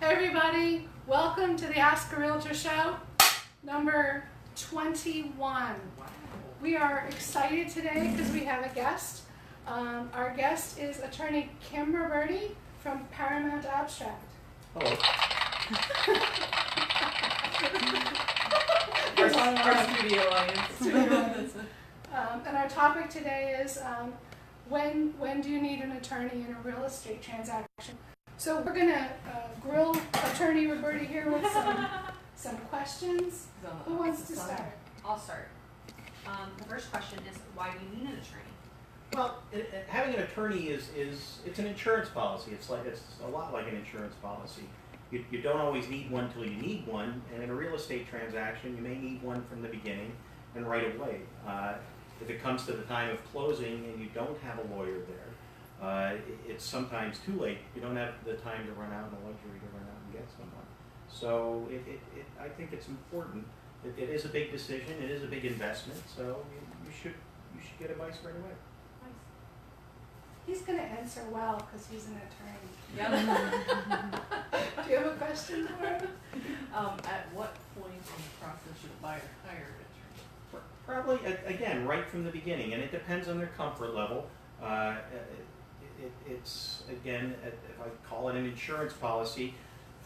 Hey everybody, welcome to the Ask a Realtor show, number 21. We are excited today because we have a guest. Our guest is attorney Kim Roberti from Paramount Abstract. Hello. Our studio audience. And our topic today is when do you need an attorney in a real estate transaction? So we're going to grill attorney Roberti here with some questions. Who wants to start? I'll start. The first question is, why do you need an attorney? Well, having an attorney it's an insurance policy. It's a lot like an insurance policy. You don't always need one till you need one, and in a real estate transaction, you may need one from the beginning and right away. If it comes to the time of closing and you don't have a lawyer there, it's sometimes too late. You don't have the time to run out and the luxury to run out and get someone. So I think it's important. It is a big decision. It is a big investment. So you should get advice right away. He's going to answer well because he's an attorney. Yeah. Do you have a question for him? At what point in the process should a buyer hire an attorney? Probably, again, right from the beginning, and it depends on their comfort level. It's, again, if I call it an insurance policy,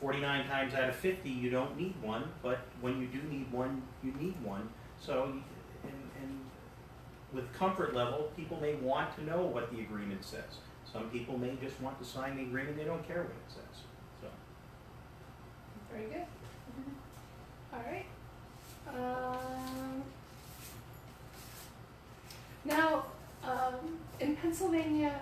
49 times out of 50 you don't need one, but when you do need one, you need one. So, and with comfort level, people may want to know what the agreement says. Some people may just want to sign the agreement, they don't care what it says. So. Very good. All right. Now, in Pennsylvania,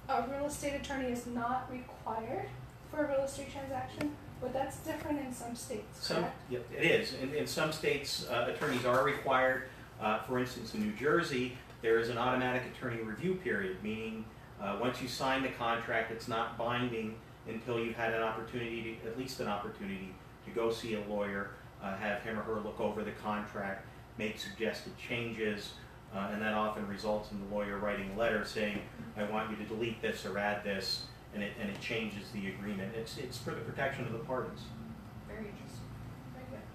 a real estate attorney is not required for a real estate transaction, but that's different in some states, correct? Yep, it is. In some states, attorneys are required. For instance, in New Jersey, there is an automatic attorney review period, meaning once you sign the contract, it's not binding until you've had an opportunity, at least an opportunity, to go see a lawyer, have him or her look over the contract, make suggested changes, and that often results in the lawyer writing a letter saying, I want you to delete this or add this, and it changes the agreement. It's for the protection of the parties. Very interesting.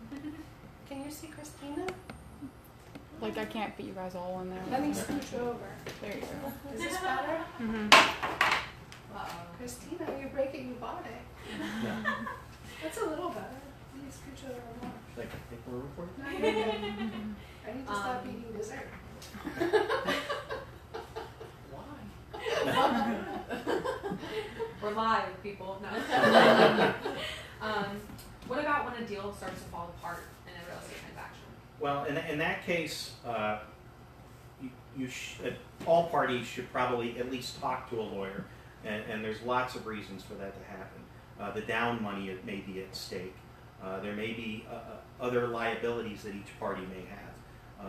Very good. Can you see Christina? Like, I can't fit you guys all in there. Let me scooch over. There you go. Is this better? Uh-oh. Christina, you break it, you bought it. Yeah. That's a little better. Let me scooch over more. Should I take more room for it? No, you're good. I need to stop eating dessert. Why? We're live, people. No. What about when a deal starts to fall apart in a real estate transaction? Well, in that case, all parties should probably at least talk to a lawyer, and there's lots of reasons for that to happen. The down money may be at stake. There may be other liabilities that each party may have.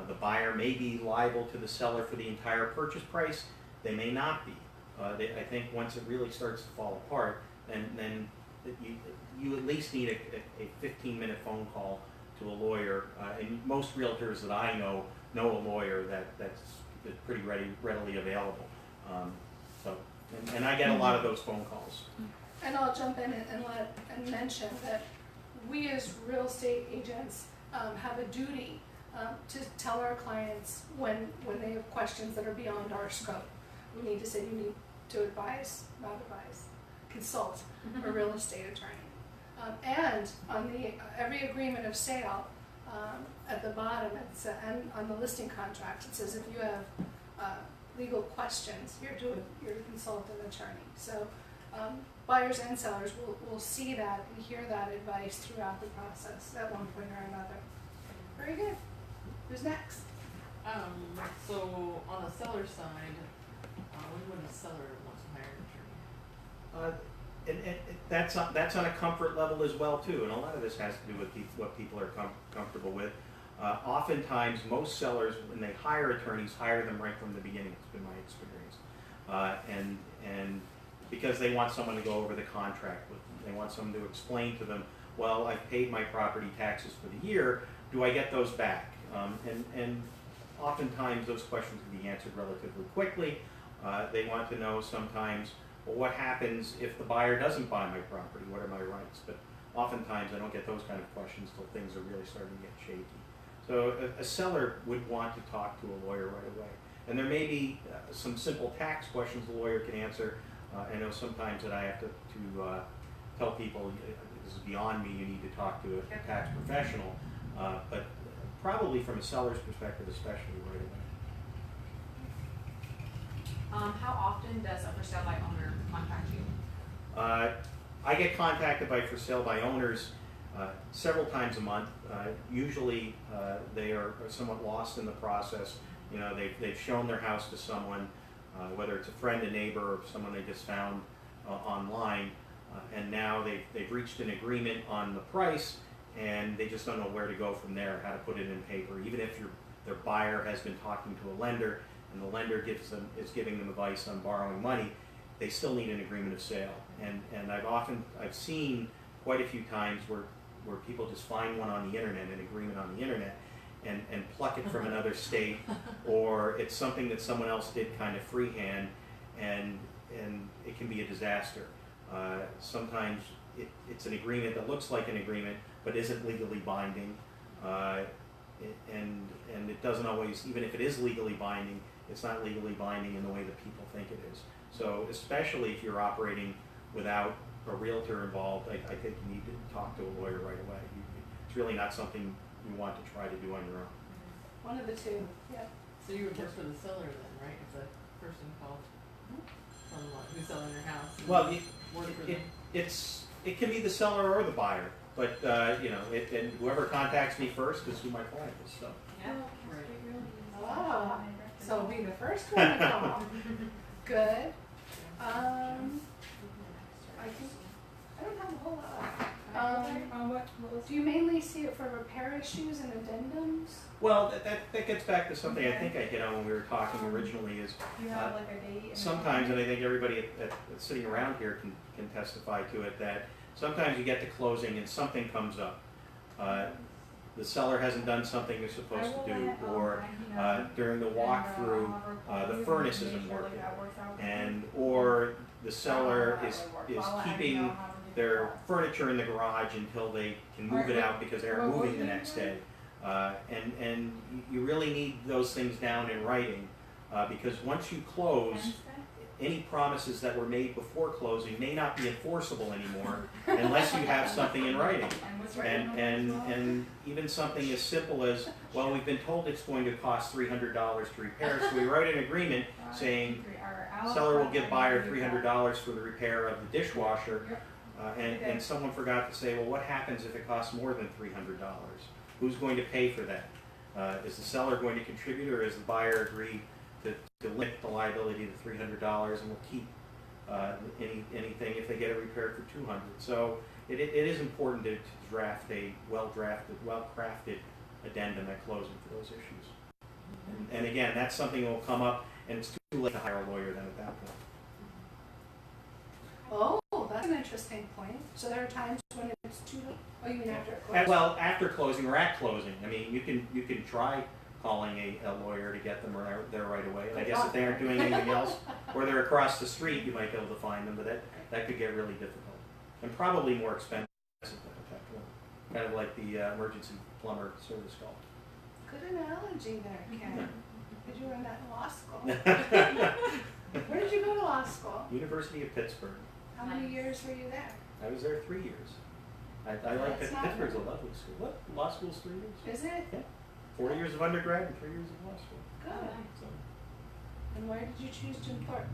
The buyer may be liable to the seller for the entire purchase price. They may not be. I think once it really starts to fall apart, then you at least need a 15-minute phone call to a lawyer. And most realtors that I know a lawyer that's pretty readily available. And I get a lot of those phone calls. And I'll jump in and mention that we as real estate agents have a duty to tell our clients when they have questions that are beyond our scope. We need to say you need to advise, not advise, consult a real estate attorney. And on every agreement of sale, at the bottom, and on the listing contract, it says if you have legal questions, you're to consult an attorney. So buyers and sellers will see that and hear that advice throughout the process at one point or another. Very good. Who's next? So on the seller side, when would a seller want to hire an attorney? And that's on a comfort level as well too, and a lot of this has to do with what people are comfortable with. Oftentimes, most sellers, when they hire attorneys, hire them right from the beginning. It's been my experience, and because they want someone to go over the contract with them, they want someone to explain to them, well, I've paid my property taxes for the year. Do I get those back? And oftentimes those questions can be answered relatively quickly. They want to know sometimes well, what happens if the buyer doesn't buy my property? What are my rights? But oftentimes I don't get those kind of questions till things are really starting to get shaky. So a seller would want to talk to a lawyer right away. And there may be some simple tax questions the lawyer can answer. I know sometimes that I have to tell people, this is beyond me, you need to talk to a tax professional, but probably from a seller's perspective, especially right away. How often does a for sale by owner contact you? I get contacted by for sale by owners several times a month. Usually they are somewhat lost in the process. You know, they've shown their house to someone, whether it's a friend, a neighbor, or someone they just found online, and now they've reached an agreement on the price, and they just don't know where to go from there, how to put it in paper. Even if their buyer has been talking to a lender, and the lender is giving them advice on borrowing money, they still need an agreement of sale. And I've seen quite a few times where people just find one on the internet, an agreement on the internet, and pluck it from another state, or it's something that someone else did kind of freehand, and it can be a disaster. Sometimes it's an agreement that looks like an agreement, but isn't legally binding, and it doesn't always, even if it is legally binding, it's not legally binding in the way that people think it is. So especially if you're operating without a realtor involved, I think you need to talk to a lawyer right away. It's really not something you want to try to do on your own. One of the two, yeah. So you would work for the seller then, right? If the person called from who's selling their house. And Well, work for them. it can be the seller or the buyer, but you know, and whoever contacts me first is who my client is. So. Yeah. Right. Oh, so be the first one to call. Good. I don't have a whole lot. Do you mainly see it for repair issues and addendums? Well, that gets back to something I think I hit on when we were talking originally is You have like a date? And sometimes, and I think everybody that's sitting around here can testify to it, that sometimes you get to closing and something comes up. The seller hasn't done something they're supposed to do, or during the walkthrough, the furnace isn't working, or the seller is keeping their furniture in the garage until they can move it out because they're moving the next day. And you really need those things down in writing, because once you close, any promises that were made before closing may not be enforceable anymore unless you have something in writing. And even something as simple as, well, we've been told it's going to cost $300 to repair, so we write an agreement saying seller will give buyer $300 for the repair of the dishwasher, and someone forgot to say, well, what happens if it costs more than $300? Who's going to pay for that? Is the seller going to contribute, or is the buyer agreed to limit the liability to $300 and will keep anything if they get it repaired for $200? So it is important to draft a well-drafted, well-crafted addendum at closing for those issues. And again, that's something that will come up, and it's too late to hire a lawyer then at that point. Oh, that's an interesting point. So there are times when it's too late. Oh, you mean after closing? Well, after closing or at closing. I mean, you can try calling a lawyer to get them there right away. And I guess if they aren't doing anything else, or they're across the street, you might be able to find them, but that could get really difficult. And probably more expensive at that point. Kind of like the emergency plumber service call. Good analogy there, Ken. Did you learn that in law school? Where did you go to law school? University of Pittsburgh. How many years were you there? I was there 3 years. I like That's it. not Pittsburgh's a lovely school. What? Law school's 3 years? Is it? Yeah. 4 years of undergrad and 3 years of law school. Good. So, And where did you choose Jim Thorpe?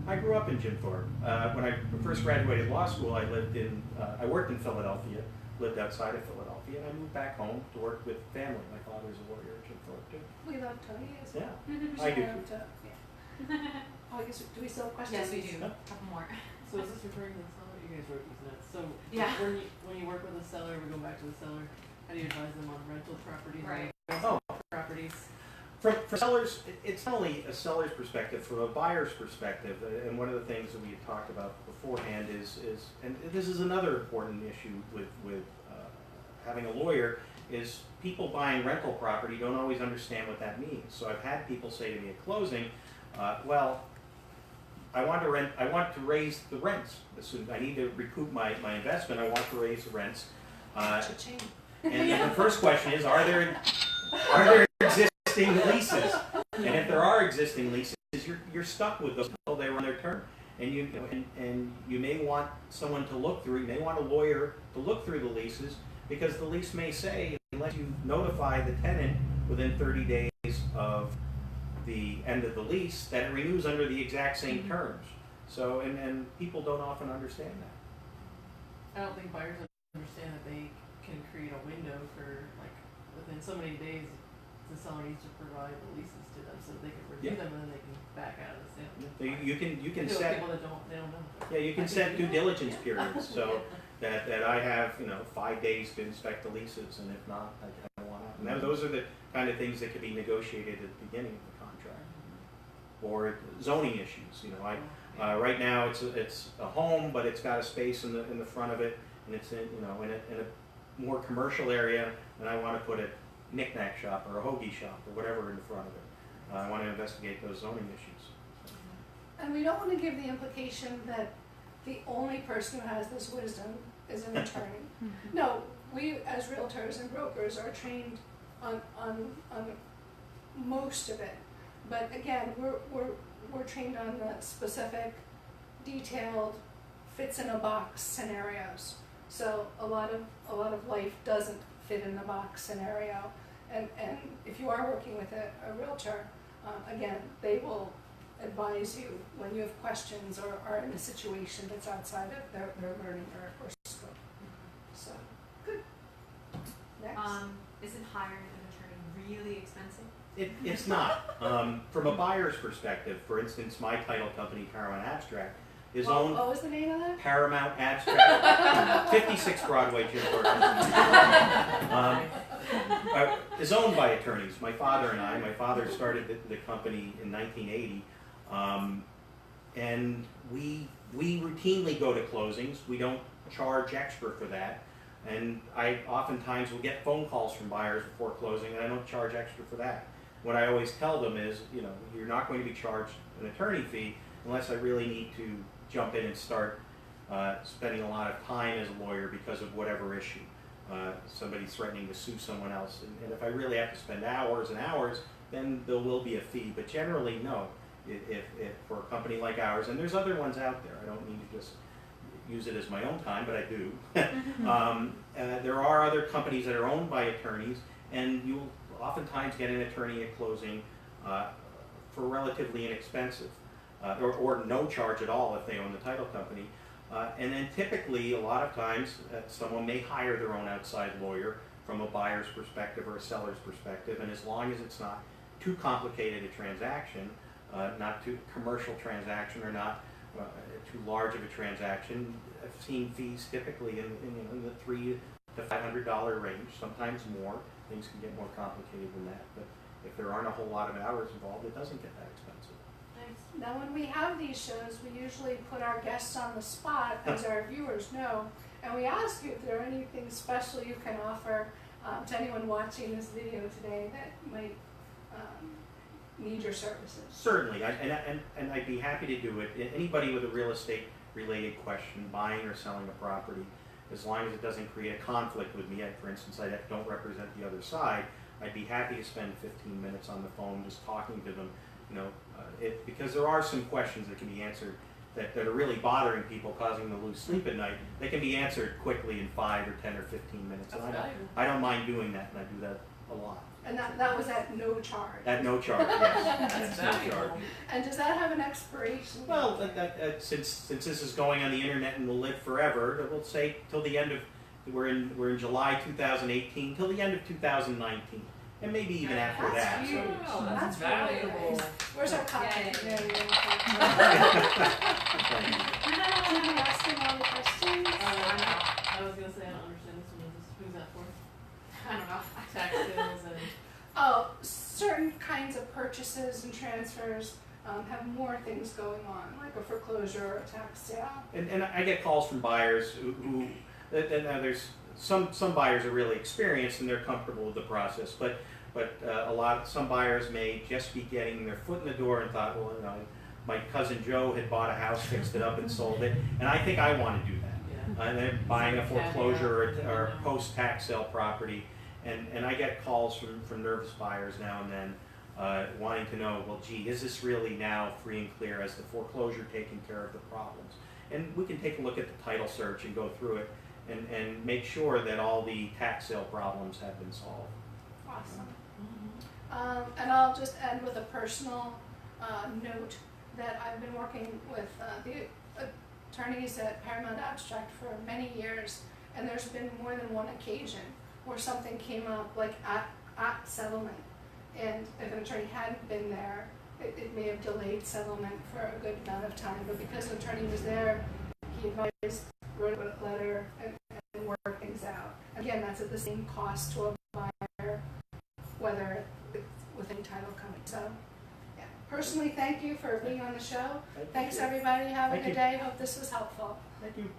I grew up in Jim Thorpe. When I first graduated law school, I worked in Philadelphia, lived outside of Philadelphia, and I moved back home to work with family. My father's a lawyer at Jim Thorpe too. We love Tony as well. Yeah, I do Shout out too. yeah. Oh, I guess, do we still have questions? Yes, we do. Yeah. A couple more. So is this referring to the seller? You guys wrote these notes. So Yeah. when you work with a seller, we go back to the seller. How do you advise them on rental properties? Right. Oh. Properties. For sellers, it's not only a seller's perspective, from a buyer's perspective, and one of the things that we had talked about beforehand is and this is another important issue with having a lawyer, is people buying rental property don't always understand what that means. So I've had people say to me at closing, well, I want to rent. I want to raise the rents. I need to recoup my investment. I want to raise the rents. Cha-ching. And the first question is: Are there existing leases? And if there are existing leases, you're stuck with those until they run their term. And you may want someone to look through. You may want a lawyer to look through the leases, because the lease may say, unless you notify the tenant within 30 days of the end of the lease, that it renews under the exact same terms. So, and people don't often understand that. I don't think buyers understand that they can create a window for, like, within so many days, the seller needs to provide the leases to them so that they can review them and then they can back out of the sale. You can I feel set. people that they don't know. Yeah, you can set due diligence periods, so that I have, 5 days to inspect the leases, and if not, I don't want to. And those are the kind of things that could be negotiated at the beginning of the contract. Or zoning issues, right now it's a home, but it's got a space in the front of it, and it's in a more commercial area, and I want to put a knick-knack shop or a hoagie shop or whatever in the front of it. I want to investigate those zoning issues. And we don't want to give the implication that the only person who has this wisdom is an attorney. No, we as realtors and brokers are trained on most of it. But again, we're trained on the specific, detailed, fits in a box scenarios. So a lot of life doesn't fit in the box scenario. And if you are working with a realtor, again, they will advise you when you have questions or are in a situation that's outside of their learning or scope. So, good. Next. Isn't hiring an attorney really expensive? It's not. From a buyer's perspective, for instance, my title company, Paramount Abstract, is owned. What was the name of that? Paramount Abstract, 56 Broadway, Jim Gordon. Is owned by attorneys. My father and I. My father started the company in 1980, and we routinely go to closings. We don't charge extra for that, and I oftentimes will get phone calls from buyers before closing, and I don't charge extra for that. What I always tell them is, you're not going to be charged an attorney fee unless I really need to jump in and start spending a lot of time as a lawyer because of whatever issue. Somebody's threatening to sue someone else, and if I really have to spend hours and hours, then there will be a fee. But generally, no. If for a company like ours, and there's other ones out there, I don't need to just use it as my own time, but I do. There are other companies that are owned by attorneys, and you'll oftentimes get an attorney at closing for relatively inexpensive, or no charge at all if they own the title company. And then typically, a lot of times, someone may hire their own outside lawyer from a buyer's perspective or a seller's perspective, and as long as it's not too complicated a transaction, not too commercial transaction, or not too large of a transaction, I've seen fees typically in the $300 to $500 range, sometimes more. Things can get more complicated than that, but if there aren't a whole lot of hours involved, it doesn't get that expensive. Now, when we have these shows, we usually put our guests on the spot, as our viewers know, and we ask you if there are anything special you can offer to anyone watching this video today that might need your services. Certainly, and I'd be happy to do it. Anybody with a real estate related question, buying or selling a property, as long as it doesn't create a conflict with me. For instance, I don't represent the other side. I'd be happy to spend 15 minutes on the phone just talking to them. Because there are some questions that can be answered that are really bothering people, causing them to lose sleep at night. They can be answered quickly in 5 or 10 or 15 minutes. That's And valuable. I don't mind doing that, and I do that a lot. And that was at no charge. At no charge, yes. That's At no valuable. charge. And does that have an expiration? Well, since this is going on the internet and will live forever, we'll say till the end of, we're in July 2018, till the end of 2019. And maybe even after That's that. huge. Wow, that's really valuable. nice. Where's our copy? Yay. There you go. Somebody asking all the questions? I was gonna say, I don't understand this one. Who's that for? I don't know. Tax sales and. Oh, certain kinds of purchases and transfers have more things going on, like a foreclosure or a tax sale. And I get calls from buyers who there's some buyers are really experienced and they're comfortable with the process, but some buyers may just be getting their foot in the door and thought, well, my cousin Joe had bought a house, fixed it up and sold it, and I think I wanna do that. Yeah. And they're buying a Caveat. foreclosure or a post-tax sale property, and I get calls from nervous buyers now and then, wanting to know, well, gee, is this really now free and clear? Has the foreclosure taken care of the problems? And we can take a look at the title search and go through it and make sure that all the tax sale problems have been solved. Awesome. Mhm. And I'll just end with a personal note that I've been working with the attorneys at Paramount Abstract for many years, and there's been more than one occasion where something came up, like at settlement, and if an attorney hadn't been there, it may have delayed settlement for a good amount of time, but because the attorney was there, he advised, wrote a letter, and worked things out. Again, that's at the same cost to a buyer, whether it's with any title company. So, yeah. Personally, thank you for being on the show. Thanks, everybody. Have a Thank good you. day. Hope this was helpful. Thank you.